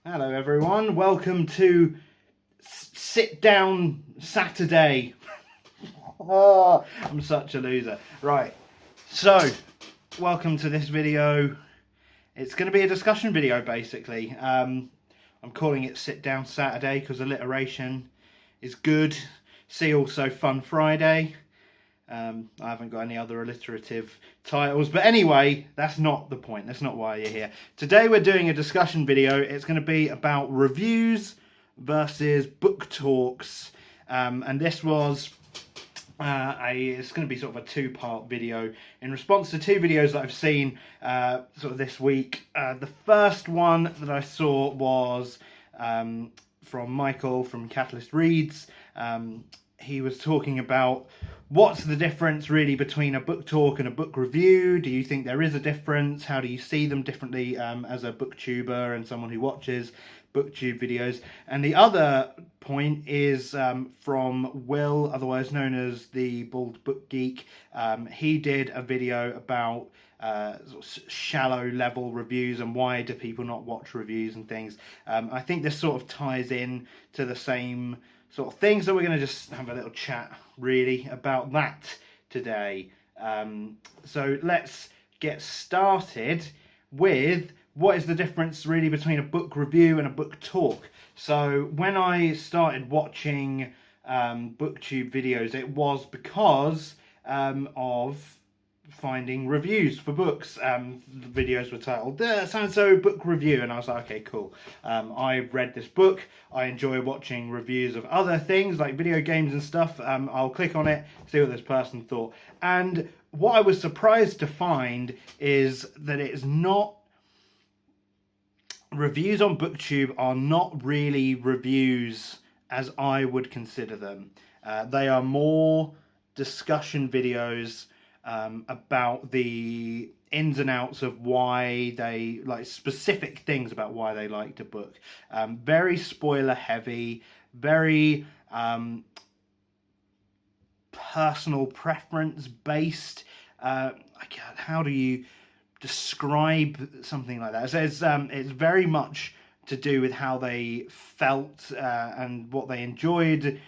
Hello everyone, welcome to Sit Down Saturday. Oh, I'm such a loser. Right, so welcome to this video. It's going to be a discussion video basically. I'm calling it Sit Down Saturday because alliteration is good. See also Fun Friday. I haven't got any other alliterative titles, but anyway, that's not the point. That's not why you're here. Today we're doing a discussion video. It's going to be about reviews versus book talks, and this was it's going to be sort of a two-part video in response to two videos that I've seen sort of this week. The first one that I saw was from Michael from Catalyst Reads. He was talking about what's the difference really between a book talk and a book review. Do you think there is a difference? How do you see them differently as a booktuber and someone who watches booktube videos? And the other point is from Will, otherwise known as the Bald Book Geek. He did a video about sort of shallow level reviews and why do people not watch reviews and things. I think this sort of ties in to the same sort of thing, so we're going to just have a little chat really about that today. So let's get started with what is the difference really between a book review and a book talk. So when I started watching booktube videos, it was because of finding reviews for books. The videos were titled so-and-so book review, and I was like, okay, cool. I read this book. I enjoy watching reviews of other things like video games and stuff. I'll click on it, see what this person thought. And what I was surprised to find is that it's not, reviews on booktube are not really reviews as I would consider them. They are more discussion videos about the ins and outs of why they like, specific things about why they liked a book. Very spoiler heavy, very personal preference based. How do you describe something like that? So it's very much to do with how they felt and what they enjoyed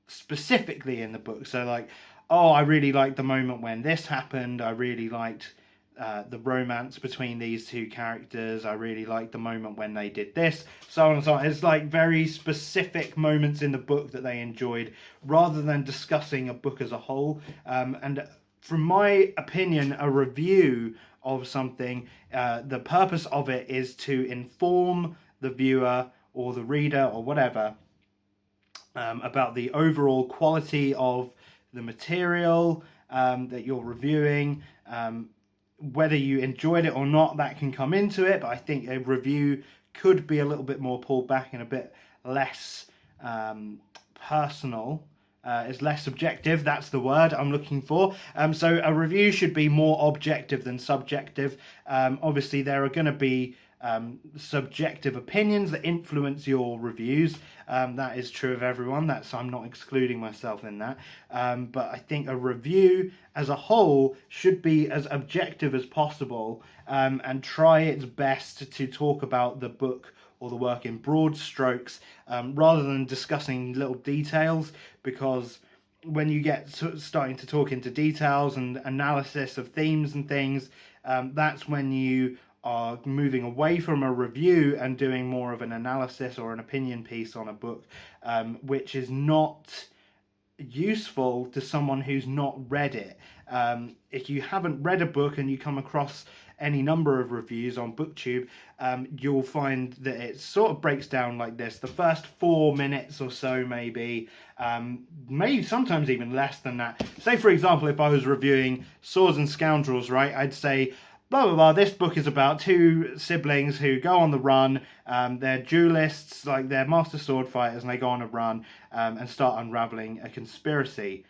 specifically in the book. So like, oh, I really liked the moment when this happened. I really liked the romance between these two characters. I really liked the moment when they did this, so on and so on. It's like very specific moments in the book that they enjoyed, rather than discussing a book as a whole. And from my opinion, a review of something, the purpose of it is to inform the viewer or the reader or whatever about the overall quality of the material that you're reviewing. Whether you enjoyed it or not, that can come into it, but I think a review could be a little bit more pulled back and a bit less personal. It's less subjective, that's the word I'm looking for. So a review should be more objective than subjective. Obviously there are going to be subjective opinions that influence your reviews. That is true of everyone. I'm not excluding myself in that. But I think a review as a whole should be as objective as possible, and try its best to talk about the book or the work in broad strokes, rather than discussing little details, because when you get starting to talk into details and analysis of themes and things, that's when you are moving away from a review and doing more of an analysis or an opinion piece on a book, which is not useful to someone who's not read it. If you haven't read a book and you come across any number of reviews on booktube, you'll find that it sort of breaks down like this. The first 4 minutes or so, maybe sometimes even less than that. Say for example, if I was reviewing Swords and Scoundrels, right, I'd say blah blah blah, this book is about two siblings who go on the run. They're duelists, like they're master sword fighters, and they go on a run and start unraveling a conspiracy.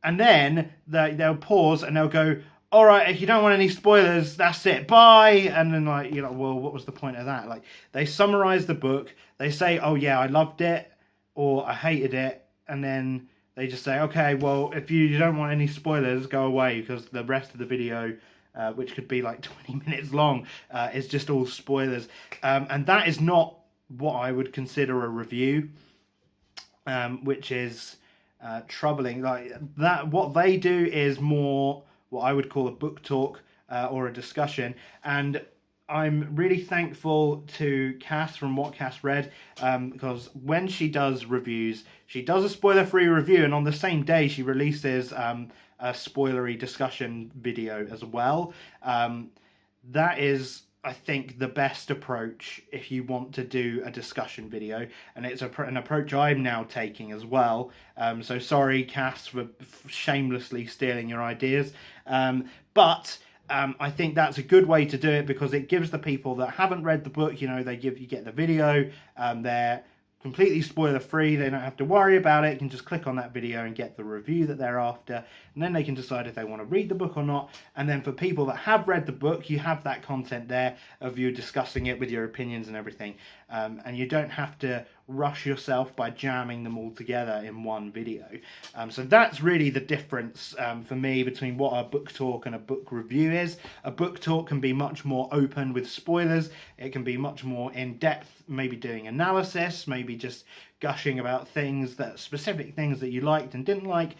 And then they'll pause and they'll go, all right, if you don't want any spoilers, that's it, bye. And then like, you're like, well, what was the point of that? Like, they summarize the book, they say, oh yeah, I loved it, or I hated it, and then they just say, okay, well, if you don't want any spoilers, go away, because the rest of the video which could be like 20 minutes long, is just all spoilers. And that is not what I would consider a review, which is troubling. Like that, what they do is more what I would call a book talk or a discussion. And I'm really thankful to Cass from What Cass Read, because when she does reviews, she does a spoiler-free review, and on the same day she releases a spoilery discussion video as well. That is, I think, the best approach if you want to do a discussion video, and it's an approach I'm now taking as well. So sorry, Cass, for shamelessly stealing your ideas, but I think that's a good way to do it, because it gives the people that haven't read the book, you get the video, they're completely spoiler free, they don't have to worry about it, you can just click on that video and get the review that they're after, and then they can decide if they want to read the book or not. And then for people that have read the book, you have that content there of you discussing it with your opinions and everything, and you don't have to rush yourself by jamming them all together in one video. So that's really the difference for me between what a book talk and a book review is. A book talk can be much more open with spoilers, it can be much more in depth, maybe doing analysis, maybe just gushing about specific things that you liked and didn't like.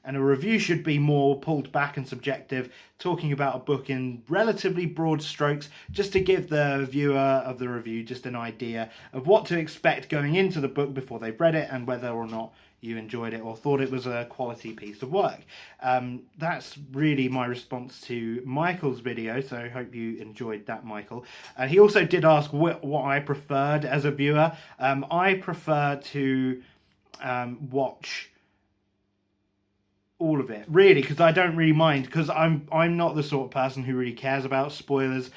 And a review should be more pulled back and subjective, talking about a book in relatively broad strokes, just to give the viewer of the review just an idea of what to expect going into the book before they've read it, and whether or not you enjoyed it or thought it was a quality piece of work. That's really my response to Michael's video, so I hope you enjoyed that, Michael. And he also did ask what I preferred as a viewer. I prefer to watch all of it, really, because I don't really mind, because I'm not the sort of person who really cares about spoilers.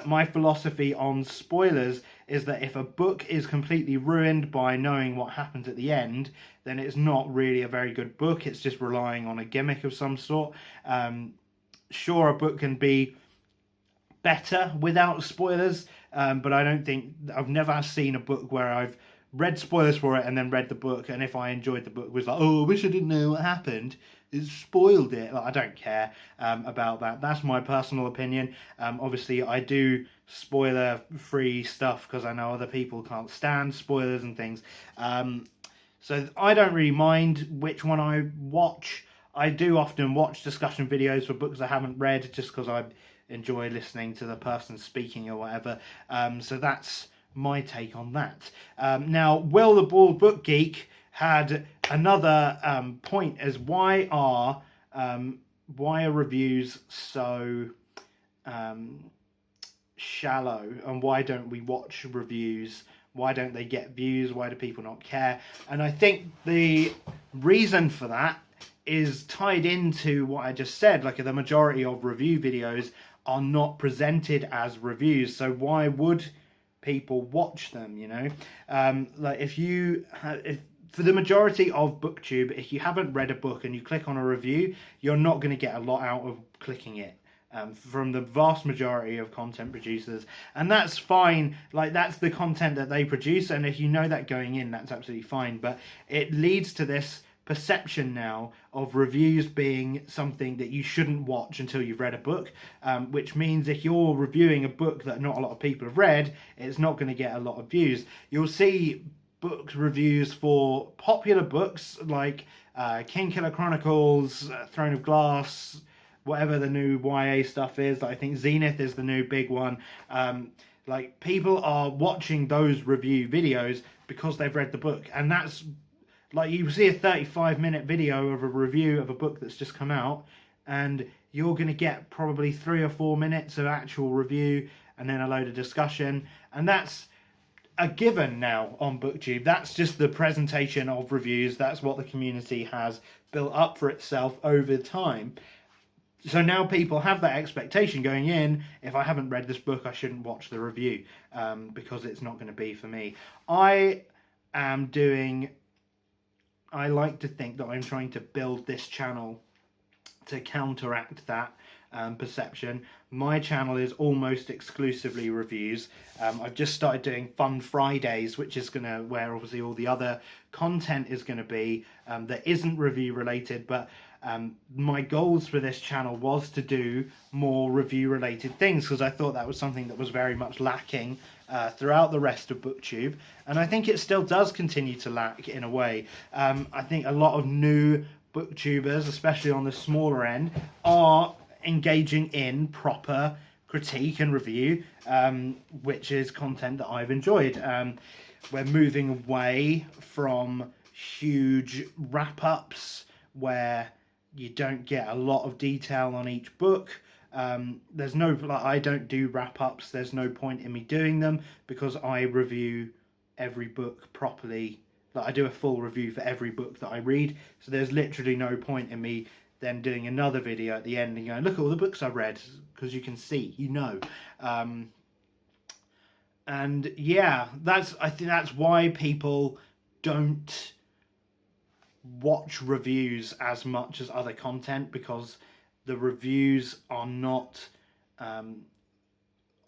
My philosophy on spoilers is that if a book is completely ruined by knowing what happens at the end, then it's not really a very good book, it's just relying on a gimmick of some sort. Sure, a book can be better without spoilers, but I don't think, I've never seen a book where I've read spoilers for it and then read the book, and if I enjoyed the book, was like, oh, I wish I didn't know what happened, it spoiled it. Like, I don't care about that. That's my personal opinion. Obviously I do spoiler free stuff because I know other people can't stand spoilers and things, so I don't really mind which one I watch. I do often watch discussion videos for books I haven't read, just because I enjoy listening to the person speaking or whatever. So that's my take on that. Now, Will the Bald Book Geek had another point, as why are reviews so shallow, and why don't we watch reviews? Why don't they get views? Why do people not care? And I think the reason for that is tied into what I just said. Like, the majority of review videos are not presented as reviews, so why would people watch them? Like, for the majority of Booktube, if you haven't read a book and you click on a review, you're not going to get a lot out of clicking it. From the vast majority of content producers, and that's fine. Like, that's the content that they produce, and if you know that going in, that's absolutely fine. But it leads to this perception now of reviews being something that you shouldn't watch until you've read a book, which means if you're reviewing a book that not a lot of people have read, it's not going to get a lot of views. You'll see book reviews for popular books like Kingkiller Chronicles, Throne of Glass, whatever the new YA stuff is. I think Zenith is the new big one. Like, people are watching those review videos because they've read the book, and that's like, you see a 35-minute video of a review of a book that's just come out, and you're going to get probably 3 or 4 minutes of actual review and then a load of discussion, and that's a given now on Booktube. That's just the presentation of reviews. That's what the community has built up for itself over time. So now people have that expectation going in. If I haven't read this book, I shouldn't watch the review, because it's not going to be for me. I like to think that I'm trying to build this channel to counteract that perception. My channel is almost exclusively reviews. I've just started doing Fun Fridays, which is where obviously all the other content is going to be, that isn't review related, but My goals for this channel was to do more review related things, because I thought that was something that was very much lacking throughout the rest of Booktube, and I think it still does continue to lack in a way. I think a lot of new Booktubers, especially on the smaller end, are engaging in proper critique and review, which is content that I've enjoyed. We're moving away from huge wrap-ups where you don't get a lot of detail on each book. There's no, like, I don't do wrap-ups. There's no point in me doing them, because I review every book properly. Like, I do a full review for every book that I read, so there's literally no point in me then doing another video at the end and going, look at all the books I've read, because you can see, you know. And yeah, I think that's why people don't watch reviews as much as other content, because the reviews are not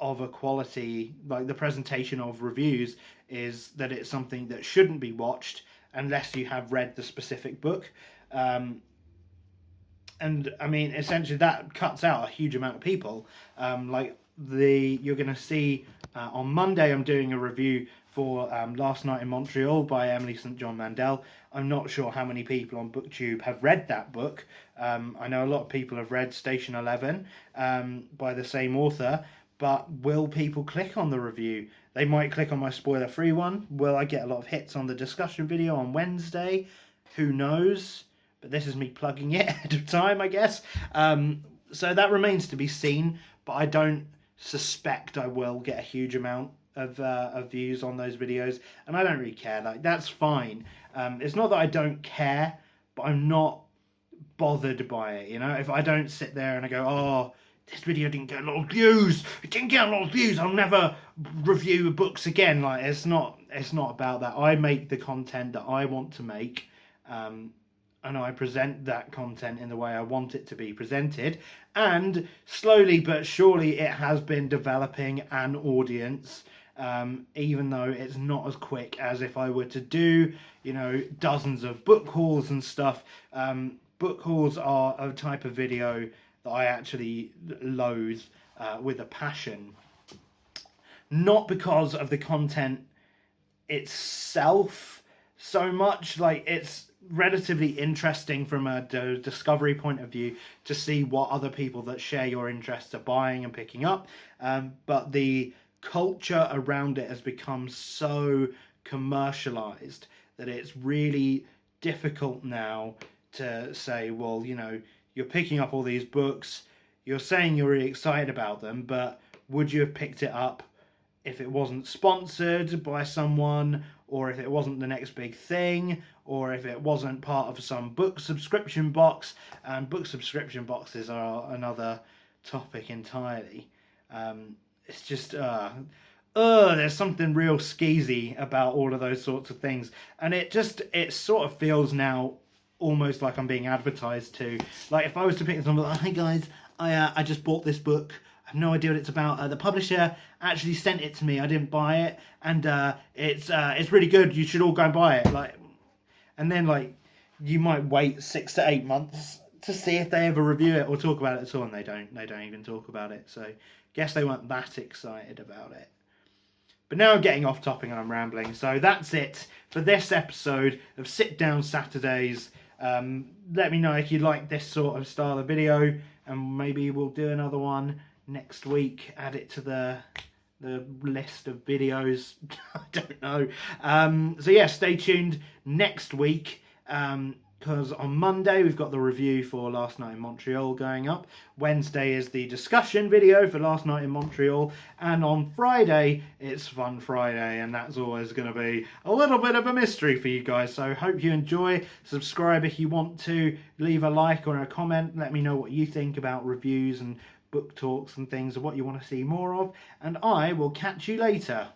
of a quality, like the presentation of reviews is that it's something that shouldn't be watched unless you have read the specific book. And I mean, essentially that cuts out a huge amount of people. You're going to see on Monday I'm doing a review for Last Night in Montreal by Emily St. John Mandel. I'm not sure how many people on Booktube have read that book. I know a lot of people have read Station 11 by the same author, but will people click on the review? They might click on my spoiler-free one. Will I get a lot of hits on the discussion video on Wednesday? Who knows? But this is me plugging it ahead of time, I guess. So that remains to be seen, but I don't suspect I will get a huge amount of views on those videos, and I don't really care. Like, that's fine. It's not that I don't care, but I'm not bothered by it, you know. If I don't sit there and I go, oh, this video didn't get a lot of views, it didn't get a lot of views, I'll never review books again. Like, it's not about that. I make the content that I want to make, and I present that content in the way I want it to be presented. And slowly but surely it has been developing an audience, even though it's not as quick as if I were to do, you know, dozens of book hauls and stuff. Book hauls are a type of video that I actually loathe with a passion. Not because of the content itself so much. Like, it's relatively interesting from a discovery point of view to see what other people that share your interests are buying and picking up, but the culture around it has become so commercialized that it's really difficult now to say, well, you know, you're picking up all these books, you're saying you're really excited about them, but would you have picked it up if it wasn't sponsored by someone, or if it wasn't the next big thing, or if it wasn't part of some book subscription box? And book subscription boxes are another topic entirely. It's just, there's something real skeezy about all of those sorts of things. And it sort of feels now almost like I'm being advertised to. Like, if I was to pick something like, hi guys, I just bought this book, I have no idea what it's about. The publisher actually sent it to me. I didn't buy it, and it's really good. You should all go and buy it. Like, and then like you might wait 6 to 8 months to see if they ever review it or talk about it at all, and they don't. They don't even talk about it. So, guess they weren't that excited about it. But now I'm getting off topic and I'm rambling. So that's it for this episode of Sit Down Saturdays. Let me know if you like this sort of style of video, and maybe we'll do another one next week. Add it to the list of videos. I don't know. So yeah, stay tuned next week, because on Monday we've got the review for Last Night in Montreal going up. Wednesday is the discussion video for Last Night in Montreal, and on Friday it's Fun Friday, and that's always going to be a little bit of a mystery for you guys. So hope you enjoy. Subscribe if you want to, leave a like or a comment, let me know what you think about reviews and book talks and things, and what you want to see more of, and I will catch you later.